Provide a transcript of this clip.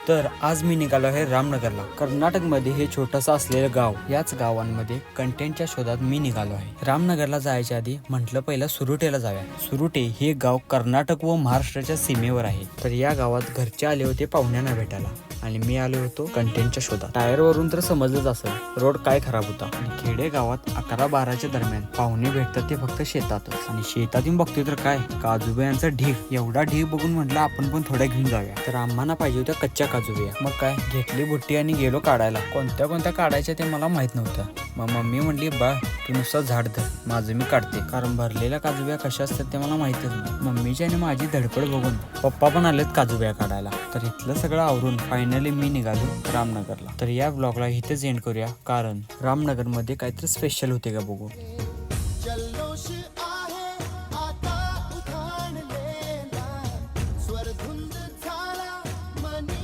तर आज मी निघालो आहे रामनगरला. कर्नाटकमध्ये हे छोटंसं असलेलं गाव, याच गावांमध्ये कंटेंटच्या शोधात मी निघालो आहे. रामनगरला जायच्या आधी म्हटलं पहिलं सुरुटेला जाऊया. सुरुटे हे गाव कर्नाटक व महाराष्ट्राच्या सीमेवर आहे. तर या गावात घरचे आले होते पाहुण्यांना भेटायला आणि मी आलो होतो कंटेंटच्या शोधात. टायर वरून तर समजलंच असेल रोड काय खराब होता. आणि खेडे गावात 11-12च्या दरम्यान पाहुणे भेटतात ते फक्त शेतातच. आणि शेतातून बघतोय तर काय काजूबियांचा ढीग. एवढा ढीग बघून म्हटलं आपण पण थोड्या घेऊन जाऊया. तर आम्हाला पाहिजे होत्या कच्च्या काजूबिया. मग काय घेतली बुट्टी आणि गेलो काढायला. कोणत्या कोणत्या काढायच्या ते मला माहित नव्हतं. मग मम्मी म्हणली बा तू नुसतं झाड धर, माझं मी काढते. कारण भरलेल्या काजूबिया कशा असतात ते मला माहितच नाही. मम्मीची आणि माझी धडपड बघून पप्पा पण आलेत काजूबिया काढायला. तर इथलं सगळं आवरून फायनली मी निघालो रामनगरला. तर या ब्लॉगला इथेच एंड करूया, कारण रामनगरमध्ये काहीतरी स्पेशल होते का बघू.